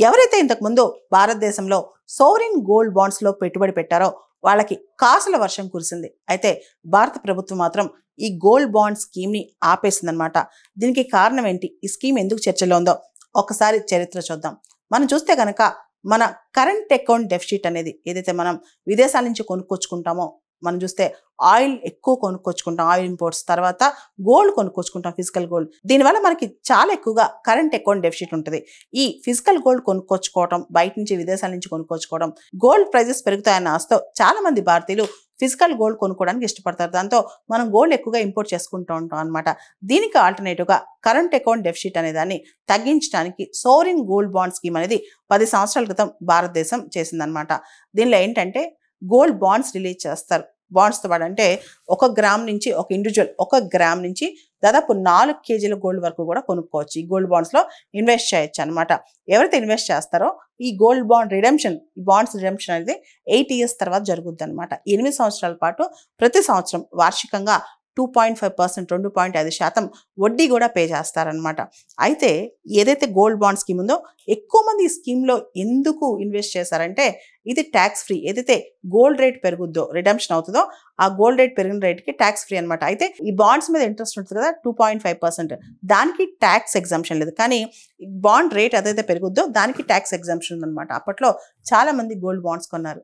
ఎవరైతే ఇంతకుముందు భారతదేశంలో సోవరిన్ గోల్డ్ బాండ్స్లో పెట్టుబడి పెట్టారో వాళ్ళకి కాసుల వర్షం కురిసింది. అయితే భారత ప్రభుత్వం మాత్రం ఈ గోల్డ్ బాండ్ స్కీమ్ని ఆపేసిందనమాట. దీనికి కారణం ఏంటి, ఈ స్కీమ్ ఎందుకు చర్చలో ఉందో ఒకసారి చరిత్ర చూద్దాం. మనం చూస్తే కనుక మన కరెంట్ అకౌంట్ డెఫిసిట్ అనేది ఏదైతే మనం విదేశాల నుంచి కొనుక్కొచ్చుకుంటామో, మనం చూస్తే ఆయిల్ ఎక్కువ కొనుక్కొచ్చుకుంటాం, ఆయిల్ ఇంపోర్ట్స్, తర్వాత గోల్డ్ కొనుక్కొచ్చుకుంటాం, ఫిజికల్ గోల్డ్. దీనివల్ల మనకి చాలా ఎక్కువగా కరెంట్ అకౌంట్ డెఫిసిట్ ఉంటుంది. ఈ ఫిజికల్ గోల్డ్ కొనుక్కొచ్చుకోవడం, బయట నుంచి విదేశాల నుంచి కొనుక్కొచ్చుకోవడం, గోల్డ్ ప్రైజెస్ పెరుగుతాయన్న ఆశతో చాలా మంది భారతీయులు ఫిజికల్ గోల్డ్ కొనుక్కోవడానికి ఇష్టపడతారు. దాంతో మనం గోల్డ్ ఎక్కువగా ఇంపోర్ట్ చేసుకుంటూ ఉంటాం అనమాట. దీనికి ఆల్టర్నేటివ్గా కరెంట్ అకౌంట్ డెఫిసిట్ అనే దాన్ని తగ్గించడానికి సోవరిన్ గోల్డ్ బాండ్ స్కీమ్ అనేది 10 సంవత్సరాల క్రితం భారతదేశం చేసిందనమాట. దీనిలో ఏంటంటే గోల్డ్ బాండ్స్ రిలీజ్ చేస్తారు. బాండ్స్తో పాటు అంటే 1 గ్రామ్ నుంచి ఒక ఇండివిజువల్ 1 గ్రామ్ నుంచి దాదాపు 4 కేజీల గోల్డ్ వరకు కూడా కొనుక్కోవచ్చు. ఈ గోల్డ్ బాండ్స్లో ఇన్వెస్ట్ చేయొచ్చు అనమాట. ఎవరైతే ఇన్వెస్ట్ చేస్తారో ఈ గోల్డ్ బాండ్ రిడెంప్షన్, ఈ బాండ్స్ రిడెంప్షన్ అనేది 8 ఇయర్స్ తర్వాత జరుగుద్ది అనమాట. 8 సంవత్సరాల పాటు ప్రతి సంవత్సరం వార్షికంగా 2.5%, 2.5% వడ్డీ కూడా పే చేస్తారనమాట. అయితే ఏదైతే గోల్డ్ బాండ్ స్కీమ్ ఉందో ఎక్కువ మంది ఈ స్కీమ్లో ఎందుకు ఇన్వెస్ట్ చేశారంటే ఇది ట్యాక్స్ ఫ్రీ. ఏదైతే గోల్డ్ రేట్ పెరుగుద్దో, రిడెంప్షన్ అవుతుందో ఆ గోల్డ్ రేట్ పెరిగిన రేట్కి ట్యాక్స్ ఫ్రీ అనమాట. అయితే ఈ బాండ్స్ మీద ఇంట్రెస్ట్ ఉంటుంది కదా 2.5%, దానికి ట్యాక్స్ ఎగ్జంప్షన్ లేదు. కానీ బాండ్ రేట్ ఏదైతే పెరుగుద్దో దానికి ట్యాక్స్ ఎగ్జంప్షన్ ఉందన్నమాట. అప్పట్లో చాలా మంది గోల్డ్ బాండ్స్ కొన్నారు.